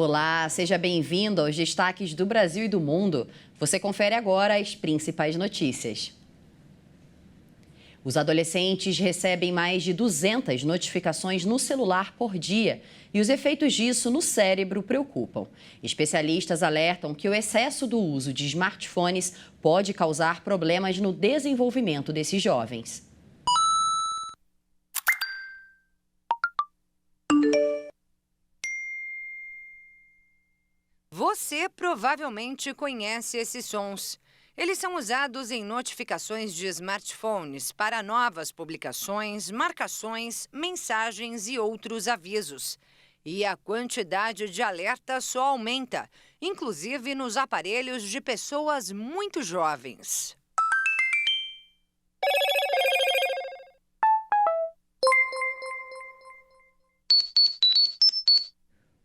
Olá, seja bem-vindo aos destaques do Brasil e do mundo. Você confere agora as principais notícias. Os adolescentes recebem mais de 200 notificações no celular por dia e os efeitos disso no cérebro preocupam. Especialistas alertam que o excesso do uso de smartphones pode causar problemas no desenvolvimento desses jovens. Você provavelmente conhece esses sons. Eles são usados em notificações de smartphones para novas publicações, marcações, mensagens e outros avisos. E a quantidade de alertas só aumenta, inclusive nos aparelhos de pessoas muito jovens.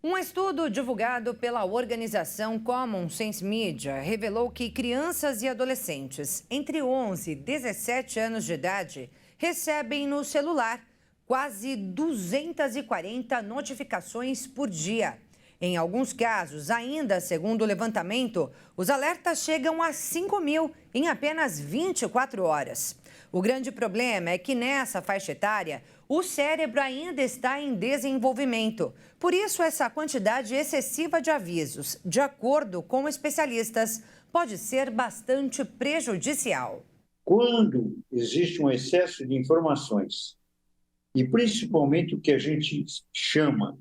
Um estudo divulgado pela organização Common Sense Media revelou que crianças e adolescentes entre 11 e 17 anos de idade recebem no celular quase 240 notificações por dia. Em alguns casos, ainda segundo o levantamento, os alertas chegam a 5.000 em apenas 24 horas. O grande problema é que nessa faixa etária, o cérebro ainda está em desenvolvimento. Por isso, essa quantidade excessiva de avisos, de acordo com especialistas, pode ser bastante prejudicial. Quando existe um excesso de informações, e principalmente o que a gente chama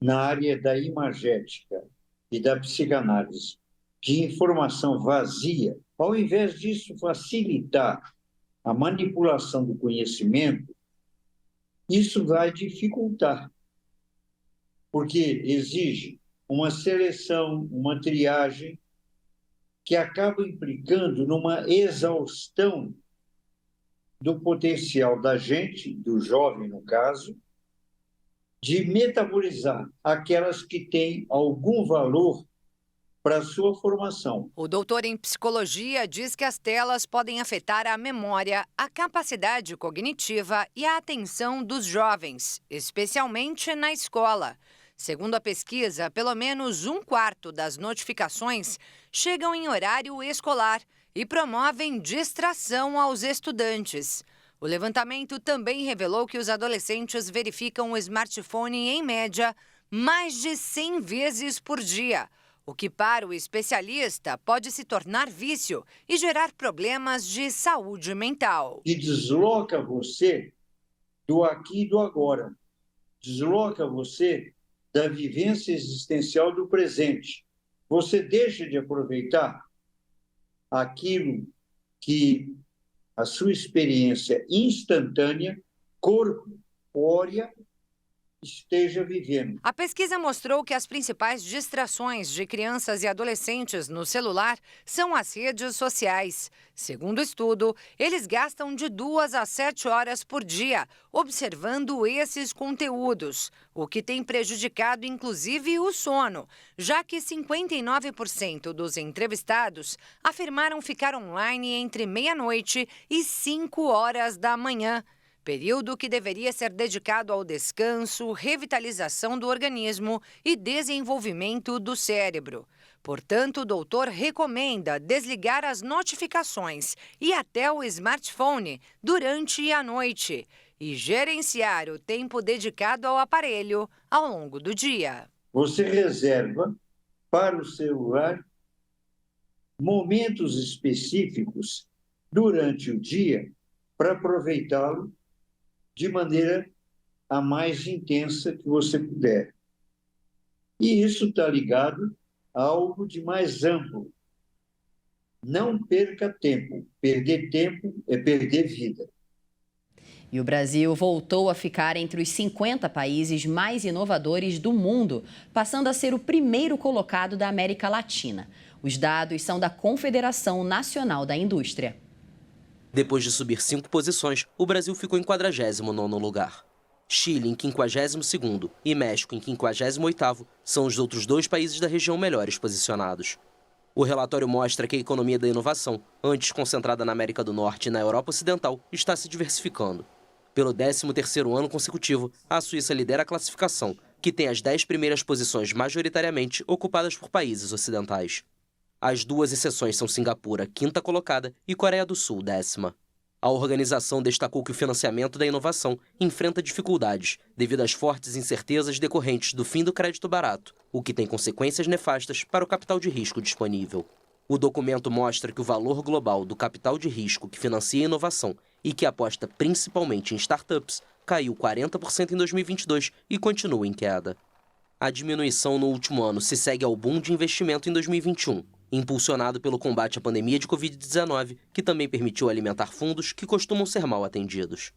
na área da imagética e da psicanálise, de informação vazia, ao invés disso facilitar a manipulação do conhecimento, isso vai dificultar, porque exige uma seleção, uma triagem, que acaba implicando numa exaustão do potencial da gente, do jovem no caso, de metabolizar aquelas que têm algum valor para a sua formação. O doutor em psicologia diz que as telas podem afetar a memória, a capacidade cognitiva e a atenção dos jovens, especialmente na escola. Segundo a pesquisa, pelo menos 1/4 das notificações chegam em horário escolar e promovem distração aos estudantes. O levantamento também revelou que os adolescentes verificam o smartphone em média mais de 100 vezes por dia, o que para o especialista pode se tornar vício e gerar problemas de saúde mental. E desloca você do aqui e do agora, desloca você da vivência existencial do presente. Você deixa de aproveitar aquilo que a sua experiência instantânea, corpórea, esteja vivendo. A pesquisa mostrou que as principais distrações de crianças e adolescentes no celular são as redes sociais. Segundo o estudo, eles gastam de 2 a 7 horas por dia observando esses conteúdos, o que tem prejudicado inclusive o sono, já que 59% dos entrevistados afirmaram ficar online entre meia-noite e 5 horas da manhã. Período que deveria ser dedicado ao descanso, revitalização do organismo e desenvolvimento do cérebro. Portanto, o doutor recomenda desligar as notificações e até o smartphone durante a noite e gerenciar o tempo dedicado ao aparelho ao longo do dia. Você reserva para o celular momentos específicos durante o dia para aproveitá-lo de maneira a mais intensa que você puder. E isso está ligado a algo de mais amplo. Não perca tempo. Perder tempo é perder vida. E o Brasil voltou a ficar entre os 50 países mais inovadores do mundo, passando a ser o primeiro colocado da América Latina. Os dados são da Confederação Nacional da Indústria. Depois de subir 5 posições, o Brasil ficou em 49º lugar. Chile em 52º e México em 58º são os outros 2 países da região melhores posicionados. O relatório mostra que a economia da inovação, antes concentrada na América do Norte e na Europa Ocidental, está se diversificando. Pelo 13º ano consecutivo, a Suíça lidera a classificação, que tem as 10 primeiras posições majoritariamente ocupadas por países ocidentais. As 2 exceções são Singapura, 5ª colocada, e Coreia do Sul, 10ª. A organização destacou que o financiamento da inovação enfrenta dificuldades devido às fortes incertezas decorrentes do fim do crédito barato, o que tem consequências nefastas para o capital de risco disponível. O documento mostra que o valor global do capital de risco que financia a inovação e que aposta principalmente em startups caiu 40% em 2022 e continua em queda. A diminuição no último ano se segue ao boom de investimento em 2021, impulsionado pelo combate à pandemia de Covid-19, que também permitiu alimentar fundos que costumam ser mal atendidos.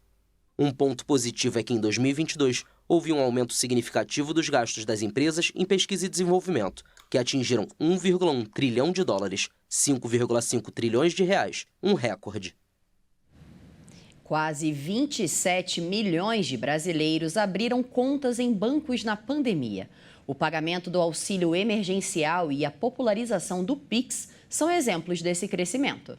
Um ponto positivo é que em 2022 houve um aumento significativo dos gastos das empresas em pesquisa e desenvolvimento, que atingiram 1,1 trilhão de dólares, 5,5 trilhões de reais, um recorde. Quase 27 milhões de brasileiros abriram contas em bancos na pandemia. O pagamento do auxílio emergencial e a popularização do Pix são exemplos desse crescimento.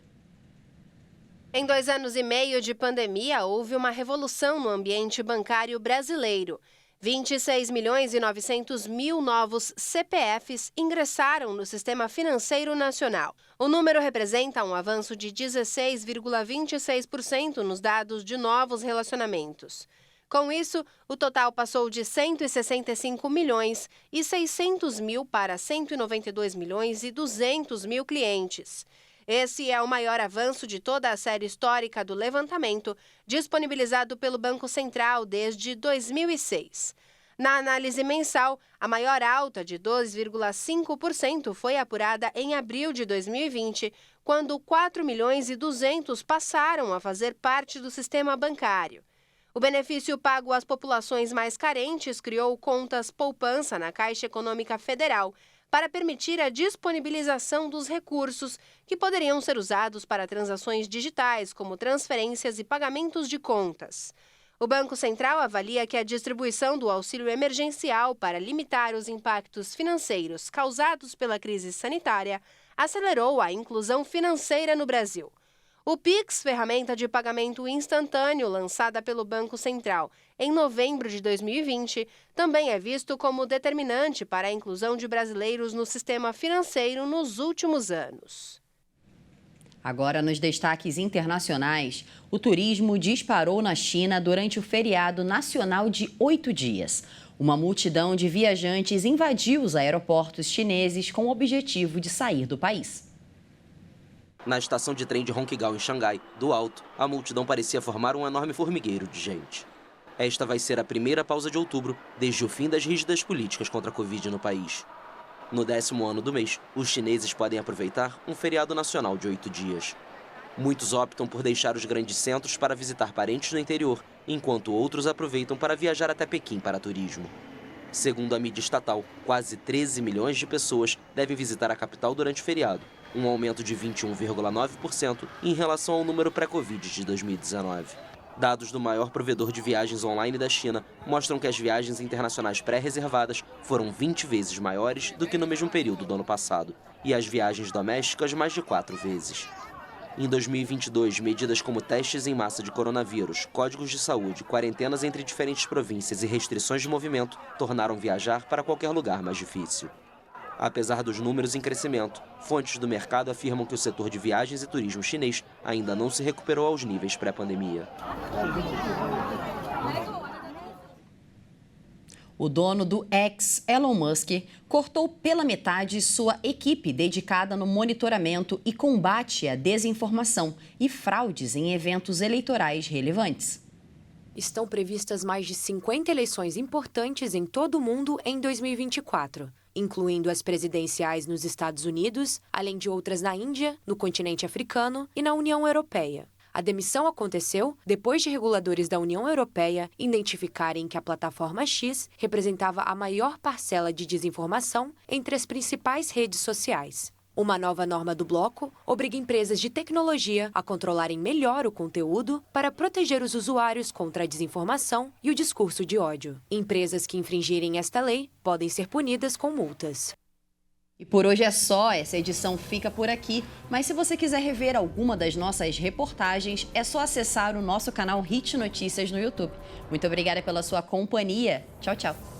Em 2 anos e meio de pandemia, houve uma revolução no ambiente bancário brasileiro. 26 milhões e 900 mil novos CPFs ingressaram no Sistema Financeiro Nacional. O número representa um avanço de 16,26% nos dados de novos relacionamentos. Com isso, o total passou de 165 milhões e 600 mil para 192 milhões e 200 mil clientes. Esse é o maior avanço de toda a série histórica do levantamento, disponibilizado pelo Banco Central desde 2006. Na análise mensal, a maior alta de 2,5% foi apurada em abril de 2020, quando 4 milhões e 200 passaram a fazer parte do sistema bancário. O benefício pago às populações mais carentes criou contas poupança na Caixa Econômica Federal, para permitir a disponibilização dos recursos que poderiam ser usados para transações digitais, como transferências e pagamentos de contas. O Banco Central avalia que a distribuição do auxílio emergencial para limitar os impactos financeiros causados pela crise sanitária acelerou a inclusão financeira no Brasil. O Pix, ferramenta de pagamento instantâneo lançada pelo Banco Central em novembro de 2020, também é visto como determinante para a inclusão de brasileiros no sistema financeiro nos últimos anos. Agora, nos destaques internacionais, o turismo disparou na China durante o feriado nacional de 8 dias. Uma multidão de viajantes invadiu os aeroportos chineses com o objetivo de sair do país. Na estação de trem de Hongqiao, em Xangai, do alto, a multidão parecia formar um enorme formigueiro de gente. Esta vai ser a primeira pausa de outubro desde o fim das rígidas políticas contra a Covid no país. No 10º ano do mês, os chineses podem aproveitar um feriado nacional de 8 dias. Muitos optam por deixar os grandes centros para visitar parentes no interior, enquanto outros aproveitam para viajar até Pequim para turismo. Segundo a mídia estatal, quase 13 milhões de pessoas devem visitar a capital durante o feriado, um aumento de 21,9% em relação ao número pré-Covid de 2019. Dados do maior provedor de viagens online da China mostram que as viagens internacionais pré-reservadas foram 20 vezes maiores do que no mesmo período do ano passado, e as viagens domésticas mais de 4 vezes. Em 2022, medidas como testes em massa de coronavírus, códigos de saúde, quarentenas entre diferentes províncias e restrições de movimento tornaram viajar para qualquer lugar mais difícil. Apesar dos números em crescimento, fontes do mercado afirmam que o setor de viagens e turismo chinês ainda não se recuperou aos níveis pré-pandemia. O dono do X, Elon Musk, cortou pela metade sua equipe dedicada no monitoramento e combate à desinformação e fraudes em eventos eleitorais relevantes. Estão previstas mais de 50 eleições importantes em todo o mundo em 2024, incluindo as presidenciais nos Estados Unidos, além de outras na Índia, no continente africano e na União Europeia. A demissão aconteceu depois de reguladores da União Europeia identificarem que a plataforma X representava a maior parcela de desinformação entre as principais redes sociais. Uma nova norma do bloco obriga empresas de tecnologia a controlarem melhor o conteúdo para proteger os usuários contra a desinformação e o discurso de ódio. Empresas que infringirem esta lei podem ser punidas com multas. E por hoje é só, essa edição fica por aqui. Mas se você quiser rever alguma das nossas reportagens, é só acessar o nosso canal Hit Notícias no YouTube. Muito obrigada pela sua companhia. Tchau, tchau.